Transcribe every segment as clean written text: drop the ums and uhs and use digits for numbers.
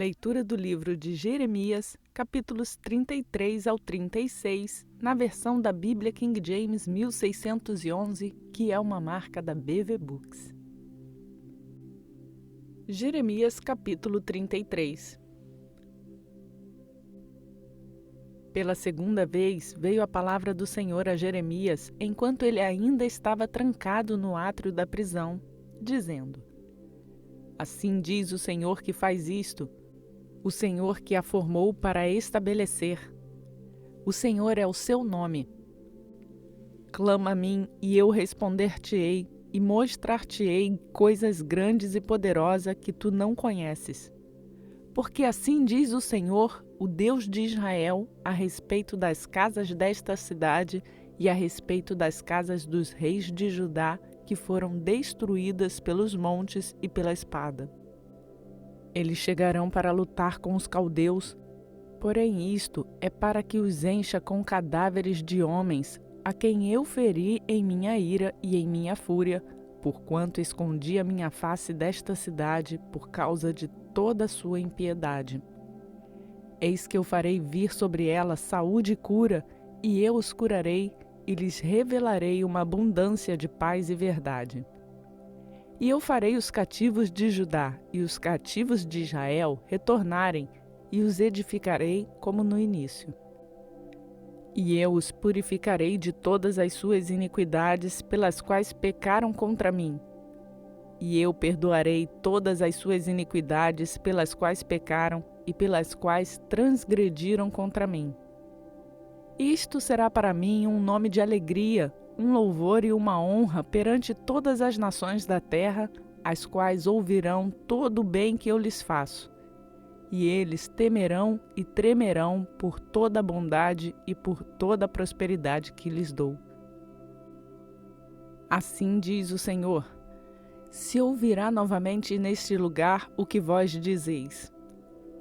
Leitura do livro de Jeremias, capítulos 33 ao 36, na versão da Bíblia King James 1611, que é uma marca da BV Books. Jeremias, capítulo 33. Pela segunda vez veio a palavra do Senhor a Jeremias, enquanto ele ainda estava trancado no átrio da prisão, dizendo: Assim diz o Senhor que faz isto, o Senhor que a formou para estabelecer. O Senhor é o seu nome. Clama a mim, e eu responder-te-ei, e mostrar-te-ei coisas grandes e poderosas que tu não conheces. Porque assim diz o Senhor, o Deus de Israel, a respeito das casas desta cidade e a respeito das casas dos reis de Judá, que foram destruídas pelos montes e pela espada. Eles chegarão para lutar com os caldeus, porém isto é para que os encha com cadáveres de homens, a quem eu feri em minha ira e em minha fúria, porquanto escondi a minha face desta cidade por causa de toda a sua impiedade. Eis que eu farei vir sobre ela saúde e cura, e eu os curarei, e lhes revelarei uma abundância de paz e verdade. E eu farei os cativos de Judá e os cativos de Israel retornarem, e os edificarei como no início. E eu os purificarei de todas as suas iniquidades pelas quais pecaram contra mim. E eu perdoarei todas as suas iniquidades pelas quais pecaram e pelas quais transgrediram contra mim. Isto será para mim um nome de alegria, um louvor e uma honra perante todas as nações da terra, as quais ouvirão todo o bem que eu lhes faço. E eles temerão e tremerão por toda a bondade e por toda a prosperidade que lhes dou. Assim diz o Senhor: se ouvirá novamente neste lugar o que vós dizeis: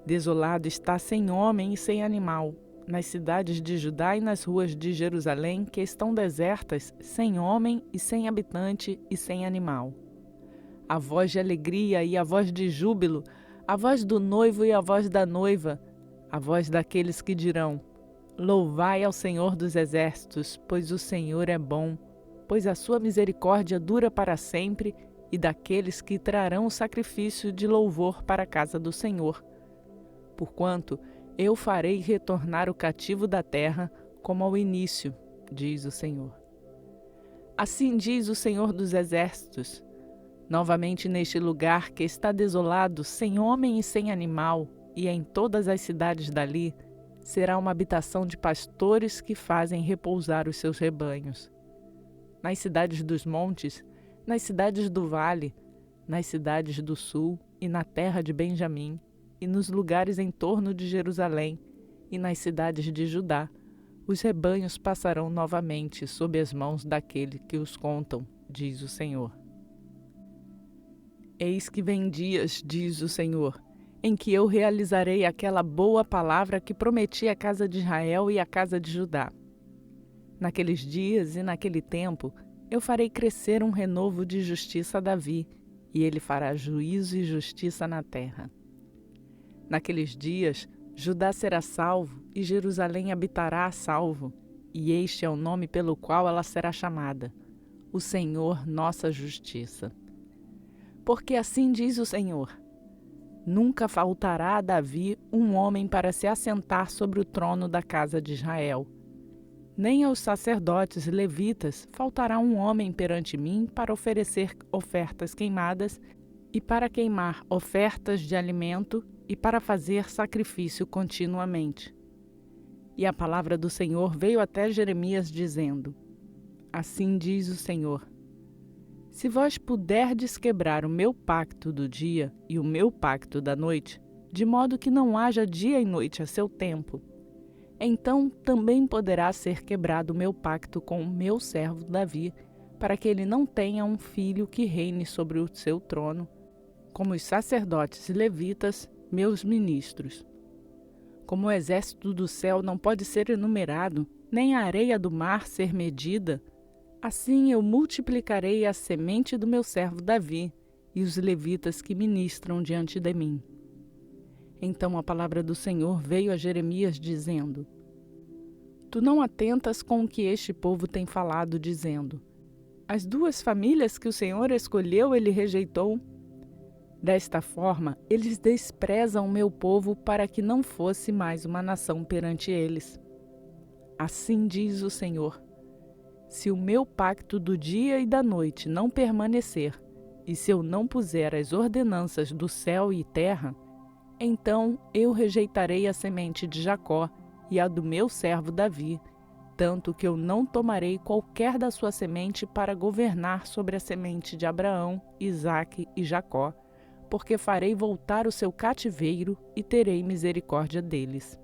desolado está sem homem e sem animal, nas cidades de Judá e nas ruas de Jerusalém, que estão desertas, sem homem e sem habitante e sem animal. A voz de alegria e a voz de júbilo, a voz do noivo e a voz da noiva, a voz daqueles que dirão: louvai ao Senhor dos exércitos, pois o Senhor é bom, pois a sua misericórdia dura para sempre, e daqueles que trarão o sacrifício de louvor para a casa do Senhor. Porquanto eu farei retornar o cativo da terra como ao início, diz o Senhor. Assim diz o Senhor dos exércitos: novamente neste lugar que está desolado, sem homem e sem animal, e em todas as cidades dali, será uma habitação de pastores que fazem repousar os seus rebanhos. Nas cidades dos montes, nas cidades do vale, nas cidades do sul e na terra de Benjamim, e nos lugares em torno de Jerusalém, e nas cidades de Judá, os rebanhos passarão novamente sob as mãos daquele que os contam, diz o Senhor. Eis que vem dias, diz o Senhor, em que eu realizarei aquela boa palavra que prometi à casa de Israel e à casa de Judá. Naqueles dias e naquele tempo, eu farei crescer um renovo de justiça a Davi, e ele fará juízo e justiça na terra. Naqueles dias, Judá será salvo, e Jerusalém habitará a salvo, e este é o nome pelo qual ela será chamada: o Senhor nossa justiça. Porque assim diz o Senhor: nunca faltará a Davi um homem para se assentar sobre o trono da casa de Israel. Nem aos sacerdotes levitas faltará um homem perante mim para oferecer ofertas queimadas e para queimar ofertas de alimento e para fazer sacrifício continuamente. E a palavra do Senhor veio até Jeremias dizendo: assim diz o Senhor: se vós puderdes quebrar o meu pacto do dia e o meu pacto da noite, de modo que não haja dia e noite a seu tempo, então também poderá ser quebrado o meu pacto com o meu servo Davi, para que ele não tenha um filho que reine sobre o seu trono, como os sacerdotes levitas, meus ministros. Como o exército do céu não pode ser enumerado, nem a areia do mar ser medida, assim eu multiplicarei a semente do meu servo Davi e os levitas que ministram diante de mim. Então a palavra do Senhor veio a Jeremias dizendo: Tu não atentas com o que este povo tem falado, dizendo: As duas famílias que o Senhor escolheu, ele rejeitou. Desta forma, eles desprezam o meu povo para que não fosse mais uma nação perante eles. Assim diz o Senhor: Se o meu pacto do dia e da noite não permanecer, e se eu não puser as ordenanças do céu e terra, então eu rejeitarei a semente de Jacó e a do meu servo Davi, tanto que eu não tomarei qualquer da sua semente para governar sobre a semente de Abraão, Isaque e Jacó, porque farei voltar o seu cativeiro e terei misericórdia deles.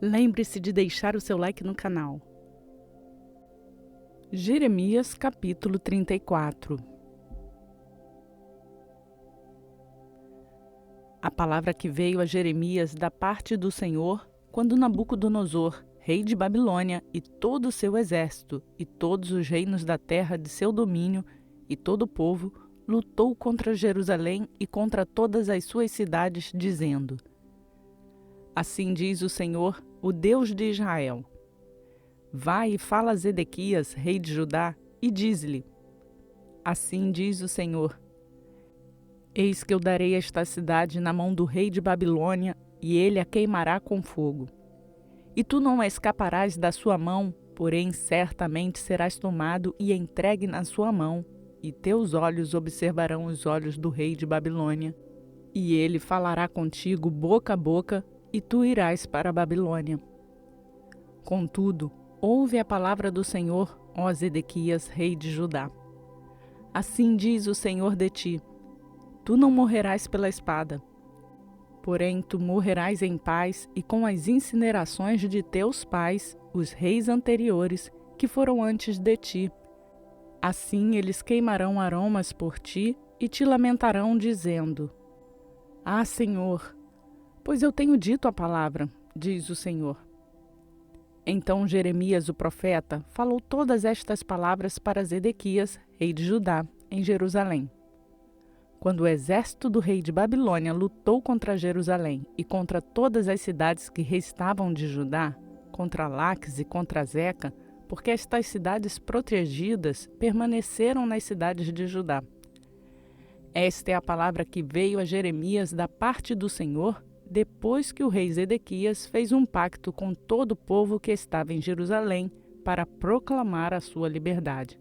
Lembre-se de deixar o seu like no canal. Jeremias capítulo 34. A palavra que veio a Jeremias da parte do Senhor, quando Nabucodonosor, rei de Babilônia, e todo o seu exército, e todos os reinos da terra de seu domínio, e todo o povo, lutou contra Jerusalém e contra todas as suas cidades, dizendo: Assim diz o Senhor, o Deus de Israel: Vai e fala a Zedequias, rei de Judá, e diz-lhe: Assim diz o Senhor: Eis que eu darei esta cidade na mão do rei de Babilônia, e ele a queimará com fogo. E tu não escaparás da sua mão, porém certamente serás tomado e entregue na sua mão, e teus olhos observarão os olhos do rei de Babilônia. E ele falará contigo boca a boca, e tu irás para a Babilônia. Contudo, ouve a palavra do Senhor, ó Zedequias, rei de Judá. Assim diz o Senhor de ti: Tu não morrerás pela espada, porém tu morrerás em paz e com as incinerações de teus pais, os reis anteriores, que foram antes de ti. Assim eles queimarão aromas por ti e te lamentarão, dizendo: Ah, Senhor, pois eu tenho dito a palavra, diz o Senhor. Então Jeremias, o profeta, falou todas estas palavras para Zedequias, rei de Judá, em Jerusalém. Quando o exército do rei de Babilônia lutou contra Jerusalém e contra todas as cidades que restavam de Judá, contra Laques e contra Zeca, porque estas cidades protegidas permaneceram nas cidades de Judá. Esta é a palavra que veio a Jeremias da parte do Senhor, depois que o rei Zedequias fez um pacto com todo o povo que estava em Jerusalém para proclamar a sua liberdade.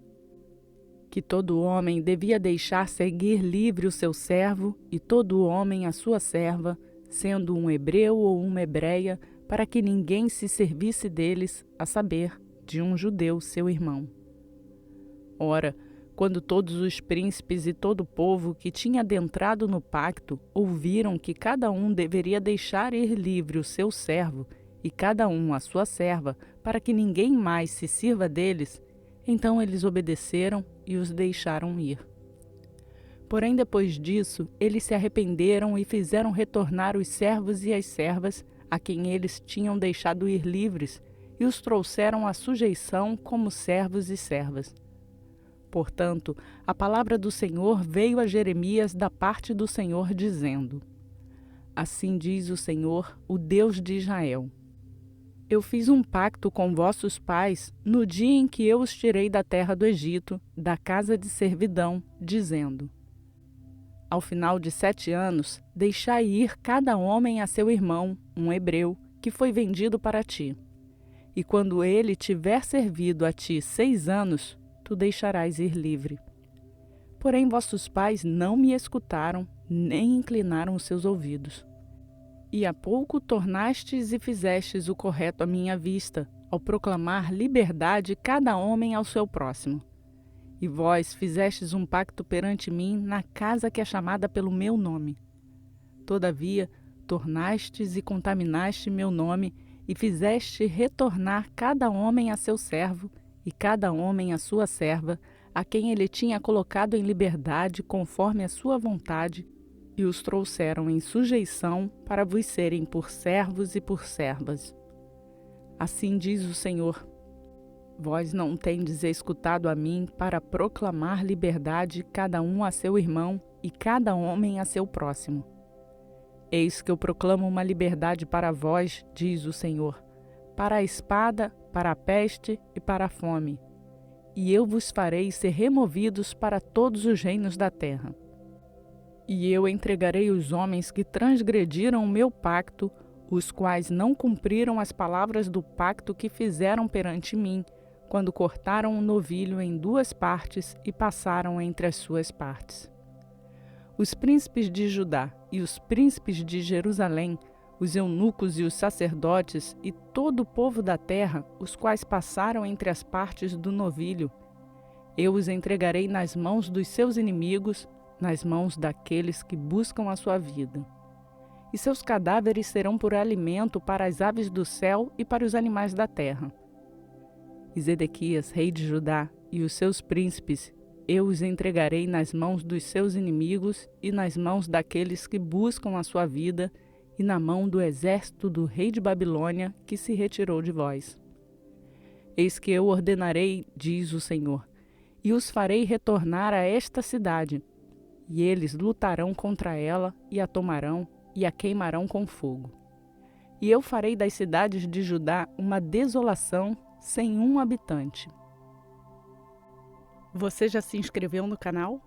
Que todo homem devia deixar seguir livre o seu servo e todo homem a sua serva, sendo um hebreu ou uma hebreia, para que ninguém se servisse deles, a saber, de um judeu, seu irmão. Ora, quando todos os príncipes e todo o povo que tinha adentrado no pacto ouviram que cada um deveria deixar ir livre o seu servo e cada um a sua serva, para que ninguém mais se sirva deles, então eles obedeceram e os deixaram ir. Porém, depois disso, eles se arrependeram e fizeram retornar os servos e as servas a quem eles tinham deixado ir livres e os trouxeram à sujeição como servos e servas. Portanto, a palavra do Senhor veio a Jeremias da parte do Senhor, dizendo: Assim diz o Senhor, o Deus de Israel: Eu fiz um pacto com vossos pais no dia em que eu os tirei da terra do Egito, da casa de servidão, dizendo: Ao final de 7 anos, deixai ir cada homem a seu irmão, um hebreu, que foi vendido para ti. E quando ele tiver servido a ti 6 anos, tu deixarás ir livre. Porém vossos pais não me escutaram, nem inclinaram os seus ouvidos. E há pouco tornastes e fizestes o correto à minha vista, ao proclamar liberdade cada homem ao seu próximo. E vós fizestes um pacto perante mim na casa que é chamada pelo meu nome. Todavia, tornastes e contaminaste meu nome, e fizeste retornar cada homem a seu servo, e cada homem a sua serva, a quem ele tinha colocado em liberdade conforme a sua vontade, e os trouxeram em sujeição para vos serem por servos e por servas. Assim diz o Senhor: Vós não tendes escutado a mim para proclamar liberdade cada um a seu irmão e cada homem a seu próximo. Eis que eu proclamo uma liberdade para vós, diz o Senhor, para a espada, para a peste e para a fome. E eu vos farei ser removidos para todos os reinos da terra. E eu entregarei os homens que transgrediram o meu pacto, os quais não cumpriram as palavras do pacto que fizeram perante mim, quando cortaram o novilho em 2 partes e passaram entre as suas partes. Os príncipes de Judá e os príncipes de Jerusalém, os eunucos e os sacerdotes e todo o povo da terra, os quais passaram entre as partes do novilho, eu os entregarei nas mãos dos seus inimigos, nas mãos daqueles que buscam a sua vida. E seus cadáveres serão por alimento para as aves do céu e para os animais da terra. E Zedequias, rei de Judá, e os seus príncipes, eu os entregarei nas mãos dos seus inimigos e nas mãos daqueles que buscam a sua vida e na mão do exército do rei de Babilônia que se retirou de vós. Eis que eu ordenarei, diz o Senhor, e os farei retornar a esta cidade, e eles lutarão contra ela e a tomarão e a queimarão com fogo. E eu farei das cidades de Judá uma desolação sem um habitante. Você já se inscreveu no canal?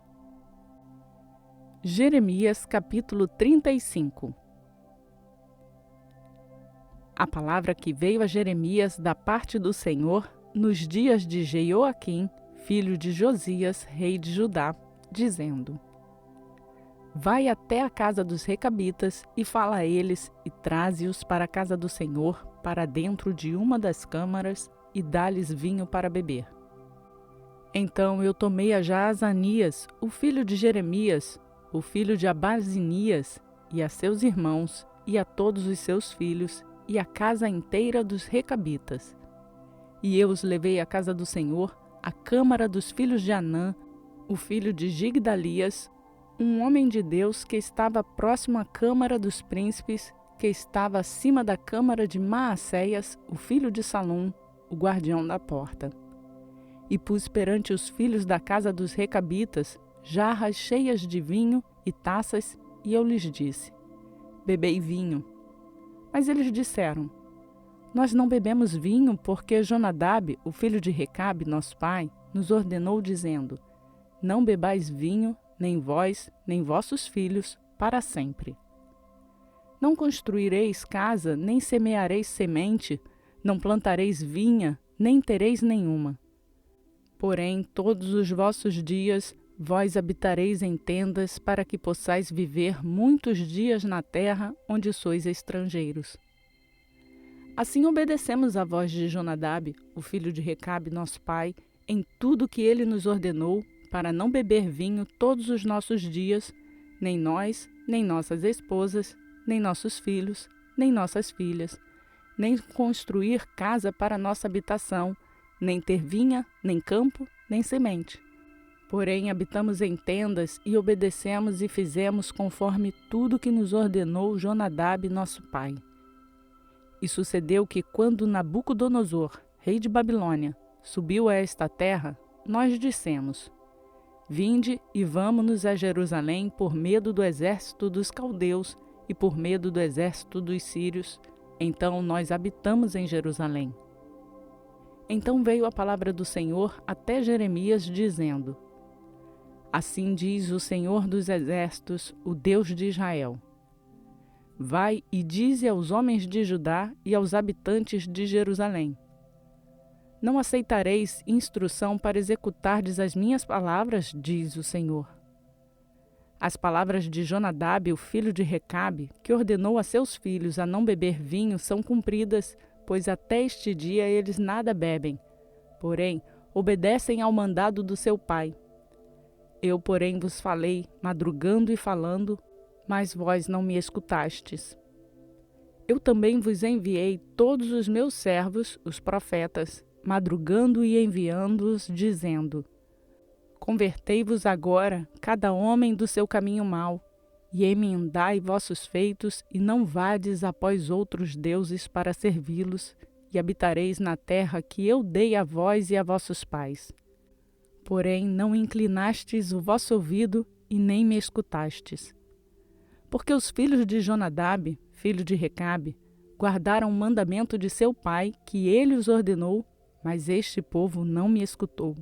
Jeremias capítulo 35. A palavra que veio a Jeremias da parte do Senhor nos dias de Jeoaquim, filho de Josias, rei de Judá, dizendo: Vai até a casa dos recabitas e fala a eles e traze-os para a casa do Senhor, para dentro de uma das câmaras, e dá-lhes vinho para beber. Então eu tomei a Jaazanias, o filho de Jeremias, o filho de Abazinias, e a seus irmãos, e a todos os seus filhos, e a casa inteira dos recabitas. E eu os levei à casa do Senhor, à câmara dos filhos de Anã, o filho de Gigdalias, um homem de Deus que estava próximo à câmara dos príncipes, que estava acima da câmara de Maacéias, o filho de Salum, o guardião da porta. E pus perante os filhos da casa dos recabitas jarras cheias de vinho e taças, e eu lhes disse: Bebei vinho. Mas eles disseram: Nós não bebemos vinho, porque Jonadab, o filho de Recabe, nosso pai, nos ordenou, dizendo: Não bebais vinho, nem vós, nem vossos filhos, para sempre. Não construireis casa, nem semeareis semente, não plantareis vinha, nem tereis nenhuma. Porém, todos os vossos dias, vós habitareis em tendas, para que possais viver muitos dias na terra onde sois estrangeiros. Assim obedecemos à voz de Jonadab, o filho de Recabe, nosso pai, em tudo que ele nos ordenou, para não beber vinho todos os nossos dias, nem nós, nem nossas esposas, nem nossos filhos, nem nossas filhas, nem construir casa para nossa habitação, nem ter vinha, nem campo, nem semente. Porém, habitamos em tendas e obedecemos e fizemos conforme tudo que nos ordenou Jonadab, nosso pai. E sucedeu que, quando Nabucodonosor, rei de Babilônia, subiu a esta terra, nós dissemos: Vinde e vamo-nos a Jerusalém por medo do exército dos caldeus e por medo do exército dos sírios. Então nós habitamos em Jerusalém. Então veio a palavra do Senhor até Jeremias, dizendo: Assim diz o Senhor dos exércitos, o Deus de Israel: Vai e dize aos homens de Judá e aos habitantes de Jerusalém: Não aceitareis instrução para executardes as minhas palavras, diz o Senhor. As palavras de Jonadab, o filho de Recabe, que ordenou a seus filhos a não beber vinho, são cumpridas, pois até este dia eles nada bebem, porém obedecem ao mandado do seu pai. Eu, porém, vos falei, madrugando e falando, mas vós não me escutastes. Eu também vos enviei todos os meus servos, os profetas, madrugando e enviando-os, dizendo: Convertei-vos agora, cada homem do seu caminho mau, e emendai vossos feitos, e não vades após outros deuses para servi-los, e habitareis na terra que eu dei a vós e a vossos pais. Porém, não inclinastes o vosso ouvido, e nem me escutastes. Porque os filhos de Jonadab, filho de Recabe, guardaram o mandamento de seu pai, que ele os ordenou, mas este povo não me escutou.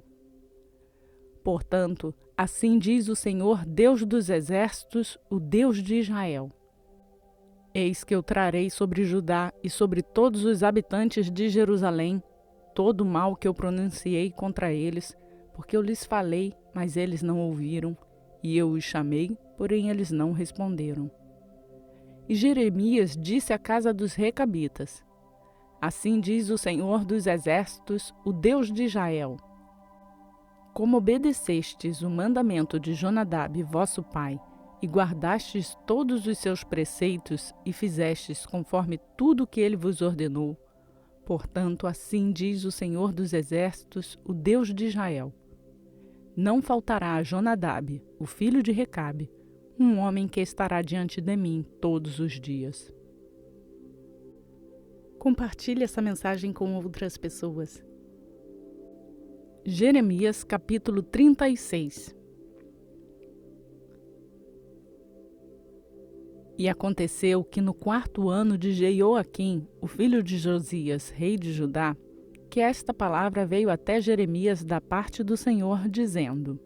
Portanto, assim diz o Senhor, Deus dos exércitos, o Deus de Israel: Eis que eu trarei sobre Judá e sobre todos os habitantes de Jerusalém todo o mal que eu pronunciei contra eles, porque eu lhes falei, mas eles não ouviram, e eu os chamei, porém eles não responderam. E Jeremias disse à casa dos recabitas: Assim diz o Senhor dos exércitos, o Deus de Israel: Como obedecestes o mandamento de Jonadab, vosso pai, e guardastes todos os seus preceitos e fizestes conforme tudo o que ele vos ordenou, portanto, assim diz o Senhor dos exércitos, o Deus de Israel: Não faltará a Jonadab, o filho de Recabe, um homem que estará diante de mim todos os dias. Compartilhe essa mensagem com outras pessoas. Jeremias capítulo 36. E aconteceu que no 4º ano de Jeoaquim, o filho de Josias, rei de Judá, que esta palavra veio até Jeremias da parte do Senhor, dizendo: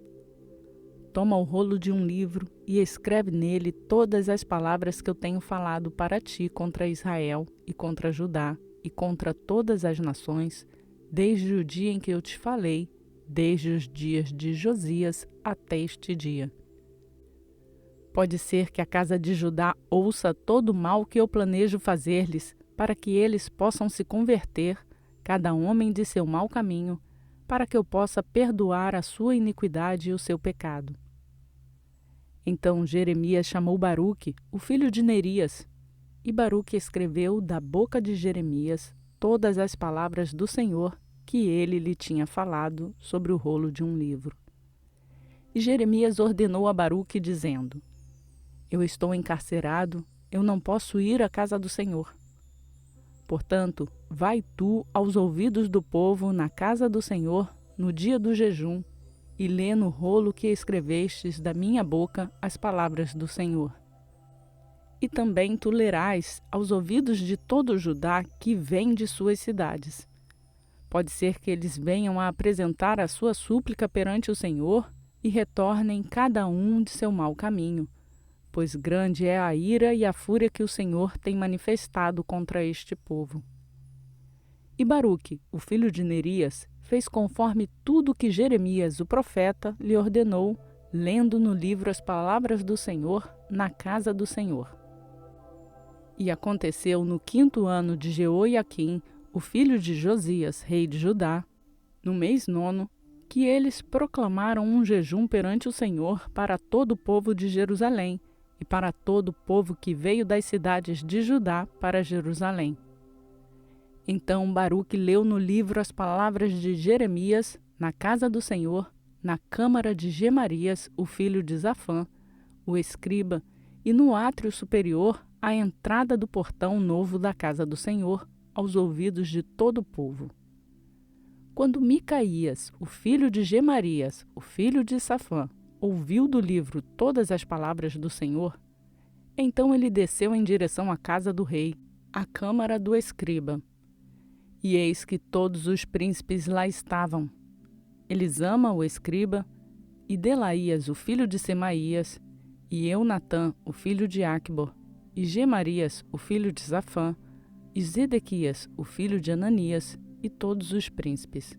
Toma o rolo de um livro e escreve nele todas as palavras que eu tenho falado para ti contra Israel e contra Judá e contra todas as nações, desde o dia em que eu te falei, desde os dias de Josias até este dia. Pode ser que a casa de Judá ouça todo o mal que eu planejo fazer-lhes, para que eles possam se converter, cada homem de seu mau caminho, para que eu possa perdoar a sua iniquidade e o seu pecado. Então Jeremias chamou Baruque, o filho de Nerias, e Baruque escreveu da boca de Jeremias todas as palavras do Senhor que ele lhe tinha falado sobre o rolo de um livro. E Jeremias ordenou a Baruque, dizendo: Eu estou encarcerado, eu não posso ir à casa do Senhor. Portanto, vai tu aos ouvidos do povo na casa do Senhor no dia do jejum, e lê no rolo que escrevestes da minha boca as palavras do Senhor. E também tu lerás aos ouvidos de todo Judá que vem de suas cidades. Pode ser que eles venham a apresentar a sua súplica perante o Senhor e retornem cada um de seu mau caminho, pois grande é a ira e a fúria que o Senhor tem manifestado contra este povo. E Baruque, o filho de Nerias, fez conforme tudo que Jeremias, o profeta, lhe ordenou, lendo no livro as palavras do Senhor na casa do Senhor. E aconteceu no 5º ano de Jeoaquim, o filho de Josias, rei de Judá, no mês 9, que eles proclamaram um jejum perante o Senhor para todo o povo de Jerusalém e para todo o povo que veio das cidades de Judá para Jerusalém. Então Baruque leu no livro as palavras de Jeremias na casa do Senhor, na câmara de Gemarias, o filho de Safã, o escriba, e no átrio superior, à entrada do portão novo da casa do Senhor, aos ouvidos de todo o povo. Quando Micaías, o filho de Gemarias, o filho de Safã, ouviu do livro todas as palavras do Senhor, então ele desceu em direção à casa do rei, à câmara do escriba. E eis que todos os príncipes lá estavam: Elisama, o escriba, e Delaías, o filho de Semaías, e Eunatã, o filho de Acbor, e Gemarias, o filho de Safã, e Zedequias, o filho de Ananias, e todos os príncipes.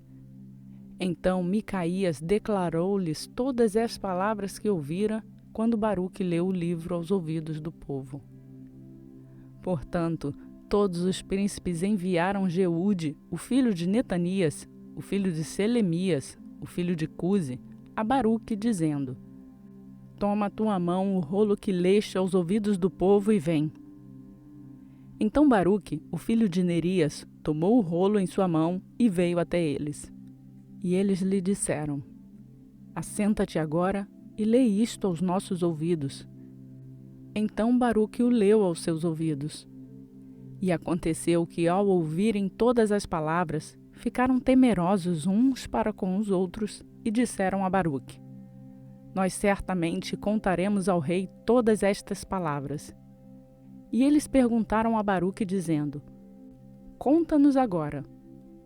Então Micaías declarou-lhes todas as palavras que ouvira quando Baruque leu o livro aos ouvidos do povo. Portanto, todos os príncipes enviaram Jeude, o filho de Netanias, o filho de Selemias, o filho de Cuse, a Baruque, dizendo: Toma a tua mão o rolo que leste aos ouvidos do povo e vem. Então Baruque, o filho de Nerias, tomou o rolo em sua mão e veio até eles. E eles lhe disseram: Assenta-te agora e lê isto aos nossos ouvidos. Então Baruque o leu aos seus ouvidos. E aconteceu que, ao ouvirem todas as palavras, ficaram temerosos uns para com os outros e disseram a Baruque: Nós certamente contaremos ao rei todas estas palavras. E eles perguntaram a Baruque, dizendo: Conta-nos agora,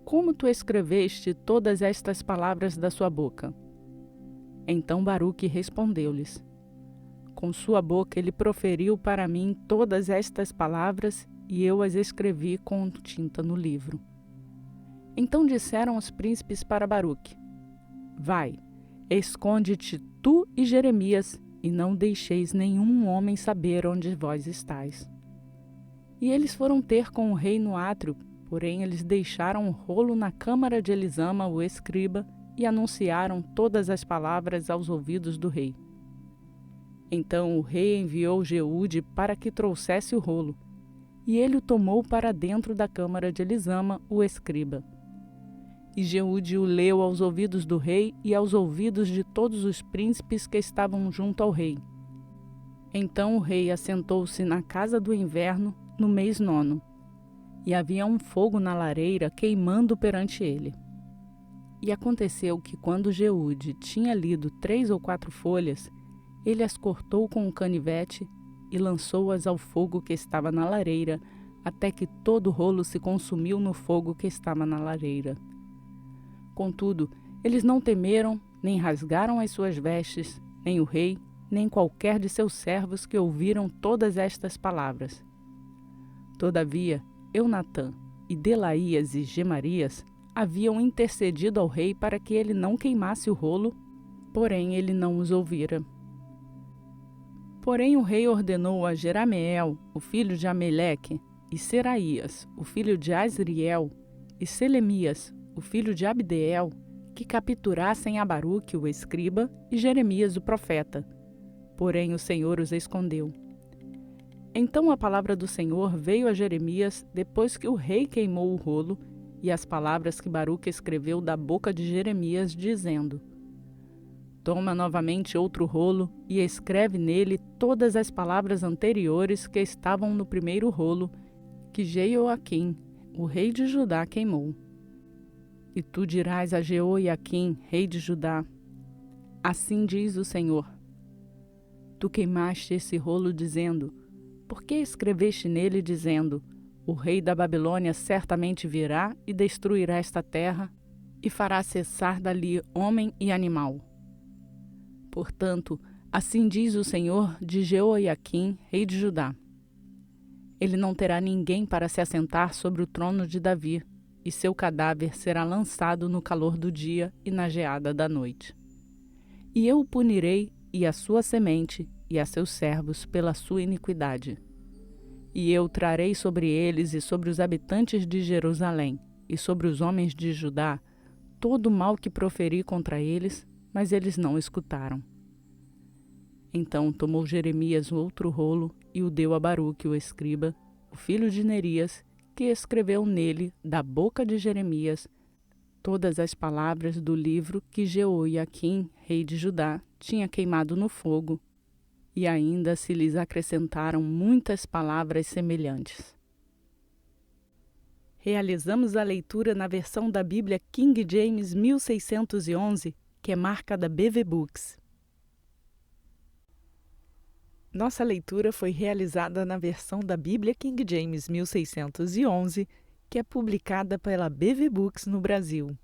como tu escreveste todas estas palavras da sua boca? Então Baruque respondeu-lhes: Com sua boca ele proferiu para mim todas estas palavras, e eu as escrevi com tinta no livro. Então disseram os príncipes para Baruque: Vai, esconde-te tu e Jeremias, e não deixeis nenhum homem saber onde vós estáis. E eles foram ter com o rei no átrio, porém eles deixaram o rolo na câmara de Elisama, o escriba, e anunciaram todas as palavras aos ouvidos do rei. Então o rei enviou Jeude para que trouxesse o rolo, e ele o tomou para dentro da câmara de Elisama, o escriba. E Jeude o leu aos ouvidos do rei e aos ouvidos de todos os príncipes que estavam junto ao rei. Então o rei assentou-se na casa do inverno, no mês 9, e havia um fogo na lareira queimando perante ele. E aconteceu que, quando Jeude tinha lido 3 ou 4 folhas, ele as cortou com um canivete e lançou-as ao fogo que estava na lareira, até que todo o rolo se consumiu no fogo que estava na lareira. Contudo, eles não temeram, nem rasgaram as suas vestes, nem o rei, nem qualquer de seus servos que ouviram todas estas palavras. Todavia, Eunatã e Delaías e Gemarias haviam intercedido ao rei para que ele não queimasse o rolo, porém ele não os ouvira. Porém o rei ordenou a Jerameel, o filho de Ameleque, e Seraías, o filho de Azriel, e Selemias, o filho de Abdeel, que capturassem a Baruque, o escriba, e Jeremias, o profeta. Porém o Senhor os escondeu. Então a palavra do Senhor veio a Jeremias depois que o rei queimou o rolo, e as palavras que Baruque escreveu da boca de Jeremias, dizendo: Toma novamente outro rolo e escreve nele todas as palavras anteriores que estavam no primeiro rolo, que Jeoaquim, o rei de Judá, queimou. E tu dirás a Jeoaquim, rei de Judá: Assim diz o Senhor: Tu queimaste esse rolo dizendo: Por que escreveste nele dizendo: O rei da Babilônia certamente virá e destruirá esta terra, e fará cessar dali homem e animal? Portanto, assim diz o Senhor de Jeoaquim, rei de Judá: Ele não terá ninguém para se assentar sobre o trono de Davi, e seu cadáver será lançado no calor do dia e na geada da noite. E eu o punirei, e a sua semente, e a seus servos, pela sua iniquidade. E eu trarei sobre eles e sobre os habitantes de Jerusalém, e sobre os homens de Judá, todo o mal que proferi contra eles, mas eles não escutaram. Então tomou Jeremias o outro rolo e o deu a Baruque, o escriba, o filho de Nerias, que escreveu nele, da boca de Jeremias, todas as palavras do livro que Jeoaquim, rei de Judá, tinha queimado no fogo, e ainda se lhes acrescentaram muitas palavras semelhantes. Realizamos a leitura na versão da Bíblia King James 1611, que é marca da BV Books. Nossa leitura foi realizada na versão da Bíblia King James 1611, que é publicada pela BV Books no Brasil.